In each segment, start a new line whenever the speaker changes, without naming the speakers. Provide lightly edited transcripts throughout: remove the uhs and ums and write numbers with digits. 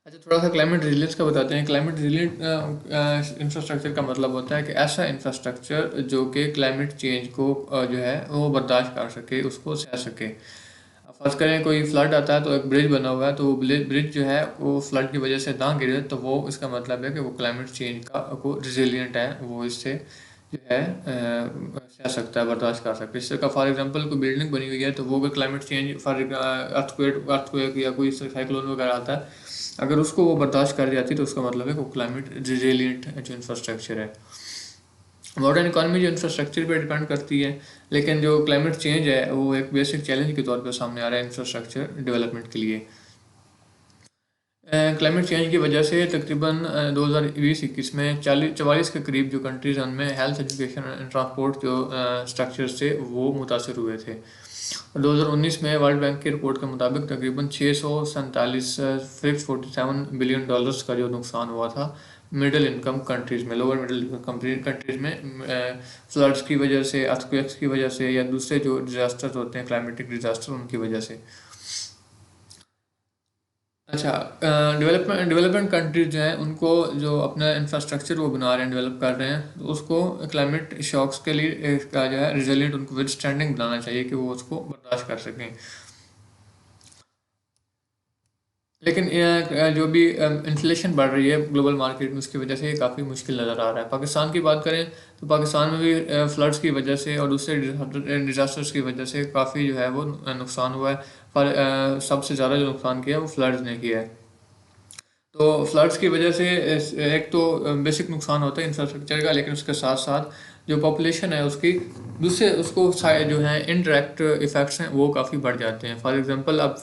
अच्छा, थोड़ा सा क्लाइमेट रिजिलियंस का बताते हैं। क्लाइमेट रिजिलियंट इंफ्रास्ट्रक्चर का मतलब होता है कि ऐसा इंफ्रास्ट्रक्चर जो कि क्लाइमेट चेंज को जो है वो बर्दाश्त कर सके, उसको सह सके। फर्ज करें कोई फ्लड आता है तो एक ब्रिज बना हुआ है, तो वो ब्रिज जो है वो फ्लड की वजह से ना गिरे, तो वो इसका मतलब है कि वो क्लाइमेट चेंज का को रिजिलियंट है, वो इससे जो है सह सकता है, बर्दाश्त कर सकता है। इससे का फॉर एग्जांपल कोई बिल्डिंग बनी हुई है, तो वो अगर क्लाइमेट चेंज फॉर अर्थक्वेक या कोई साइक्लोन वगैरह आता है, अगर उसको वो बर्दाश्त कर जाती है, तो उसका मतलब है वो क्लाइमेट रिजिलियंट जो इंफ्रास्ट्रक्चर है। मॉडर्न इकॉनमी जो इंफ्रास्ट्रक्चर पे डिपेंड करती है, लेकिन जो क्लाइमेट चेंज है वो एक बेसिक चैलेंज के तौर पे सामने आ रहा है इंफ्रास्ट्रक्चर डेवलपमेंट के लिए। क्लाइमेट चेंज की वजह से तकरीबन 2020-21 में 44 के करीब जो कंट्रीज हैं उनमें हेल्थ, एजुकेशन एंड ट्रांसपोर्ट जो स्ट्रक्चर्स थे वो मुतासर हुए थे। और 2019 में वर्ल्ड बैंक की रिपोर्ट के मुताबिक तकरीबन 647 का जो नुकसान हुआ था मिडिल इनकम कंट्रीज़ में, लोअर मिडिल इनकम कंट्रीज़ में, फ्लड्स की वजह से, अर्थक्वेक्स की वजह से, या दूसरे जो डिजास्टर्स होते हैं क्लाइमेटिक डिजास्टर, उनकी वजह से। अच्छा, डेवलपमेंट कंट्रीज जो हैं उनको जो अपना इंफ्रास्ट्रक्चर वो बना रहे हैं, डेवलप कर रहे हैं, तो उसको क्लाइमेट शॉक्स के लिए इसका जो है रिजिलियंट, उनको विद स्टैंडिंग बनाना चाहिए कि वो उसको बर्दाश्त कर सकें। लेकिन जो भी इन्फ्लेशन बढ़ रही है ग्लोबल मार्केट में, उसकी वजह से ये काफ़ी मुश्किल नज़र आ रहा है। पाकिस्तान की बात करें तो पाकिस्तान में भी फ्लड्स की वजह से और दूसरे डिजास्टर्स की वजह से काफ़ी जो है वो नुकसान हुआ है। पर सबसे ज़्यादा जो नुकसान किया है वो फ्लड्स ने किया है। तो फ्लड्स की वजह से एक तो बेसिक नुकसान होता है इंफ्रास्ट्रक्चर का, लेकिन उसके साथ साथ जो पॉपुलेशन है उसकी दूसरे उसको जो है इनडायरेक्ट इफ़ेक्ट्स हैं वो काफ़ी बढ़ जाते हैं। फॉर एग्जांपल अब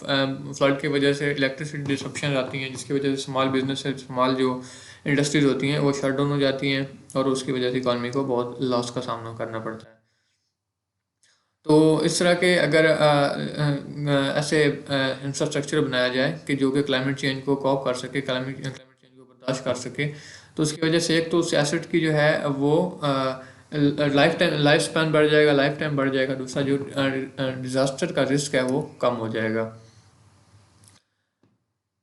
फ्लड की वजह से इलेक्ट्रिसिटी डिसरप्शन आती हैं, जिसकी वजह से स्मॉल बिजनेस, स्मॉल जो इंडस्ट्रीज होती हैं वो शट डाउन हो जाती हैं, और उसकी वजह से इकॉनमी को बहुत लॉस का सामना करना पड़ता है। तो इस तरह के अगर ऐसे इंफ्रास्ट्रक्चर बनाया जाए कि जो कि क्लाइमेट चेंज को कॉप कर सके, क्लाइमेट क्लाइमेट चेंज को बर्दाश्त कर सके, तो उसकी वजह से एक तो उस एसेट की जो है वो लाइफ स्पैन बढ़ जाएगा, लाइफ टाइम बढ़ जाएगा। दूसरा जो डिज़ास्टर का रिस्क है वो कम हो जाएगा।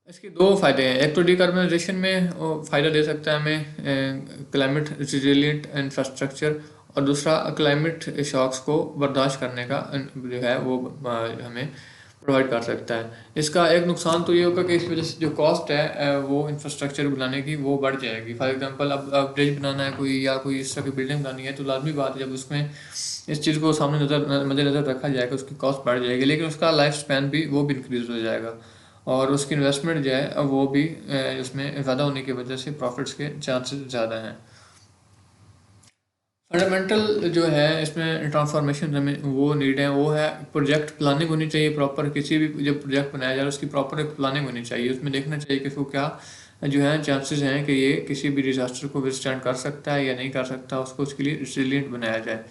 इसके दो फायदे हैं। एक तो डिकार्बनाइजेशन में वो फ़ायदा दे सकता है हमें क्लाइमेट रिजिलियंट इंफ्रास्ट्रक्चर, और दूसरा क्लाइमेट शॉक्स को बर्दाश्त करने का जो है वो हमें प्रोवाइड कर सकता है। इसका एक नुकसान तो ये होगा कि इस वजह से जो कॉस्ट है वो इंफ्रास्ट्रक्चर बनाने की वो बढ़ जाएगी। फॉर एग्जांपल अब ब्रिज बनाना है कोई, या कोई इस तरह की बिल्डिंग बनानी है, तो लाजमी बात है जब उसमें इस चीज़ को सामने मद्देनज़र रखा जाएगा, उसकी कॉस्ट बढ़ जाएगी, लेकिन उसका लाइफ स्पैन भी वो भी इंक्रीज़ हो जाएगा, और उसकी इन्वेस्टमेंट जो है अब वो भी उसमें ज़्यादा होने की वजह से प्रॉफिट्स के चांसेस ज़्यादा हैं। फंडामेंटल जो है इसमें ट्रांसफॉर्मेशन हमें वो नीड है, वो है प्रोजेक्ट प्लानिंग होनी चाहिए प्रॉपर। किसी भी जब प्रोजेक्ट बनाया जा रहा है उसकी प्रॉपर एक प्लानिंग होनी चाहिए, उसमें देखना चाहिए कि इसको क्या जो है चांसेस हैं कि ये किसी भी डिजास्टर को विथस्टैंड कर सकता है या नहीं कर सकता, उसको उसके लिए रिसिलियंट बनाया जाए।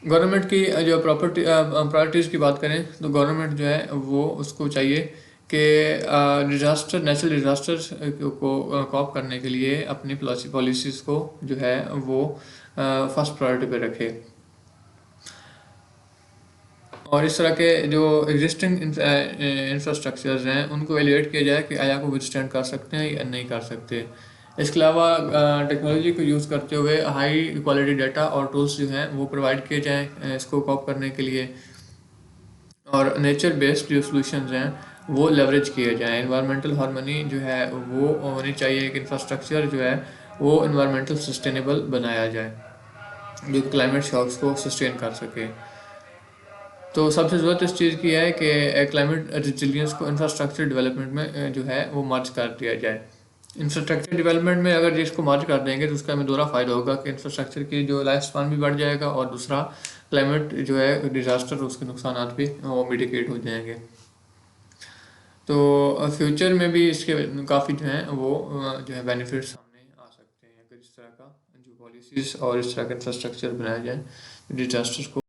गवर्नमेंट की जो प्रॉपर्टी प्रायोरिटीज़ की बात करें तो गवर्नमेंट जो है वो उसको चाहिए कि डिज़ास्टर, नेचुरल डिज़ास्टर्स को कॉप करने के लिए अपनी पॉलिसीज़ को जो है वो फर्स्ट प्रायोरिटी पे रखे, और इस तरह के जो एग्जिस्टिंग इंफ्रास्ट्रक्चर्स हैं उनको एलिवेट किया जाए कि आया को विथस्टैंड कर सकते हैं या नहीं कर सकते। इसके अलावा टेक्नोलॉजी को यूज़ करते हुए हाई क्वालिटी डाटा और टूल्स जो हैं वो प्रोवाइड किए जाएँ इसको कॉप करने के लिए, और नेचर बेस्ड जो सॉल्यूशंस हैं वो लेवरेज किए जाएँ। इन्वायरमेंटल हार्मनी जो है वो होनी चाहिए, एक इंफ्रास्ट्रक्चर जो है वो इन्वायरमेंटल सस्टेनेबल बनाया जाए जो क्लाइमेट शॉक्स को सस्टेन कर सके। तो सबसे ज़रूरत इस चीज़ की है कि क्लाइमेट रिजिलियंस को इंफ्रास्ट्रक्चर डेवलपमेंट में जो है वो मर्ज कर दिया जाए। इंफ्रास्ट्रक्चर डेवलपमेंट में अगर जिसको मर्ज कर देंगे तो उसका हमें दोहरा फ़ायदा होगा कि इंफ्रास्ट्रक्चर की जो लाइफ स्पान भी बढ़ जाएगा, और दूसरा क्लाइमेट जो है डिज़ास्टर, उसके नुकसान भी वो मिटिगेट हो जाएंगे। तो फ्यूचर में भी इसके काफ़ी जो हैं वो जो है बेनिफिट सामने आ सकते हैं अगर इस तरह का जो पॉलिसीज़ और इस तरह का इंफ्रास्ट्रक्चर बनाया जाए डिजास्टर्स को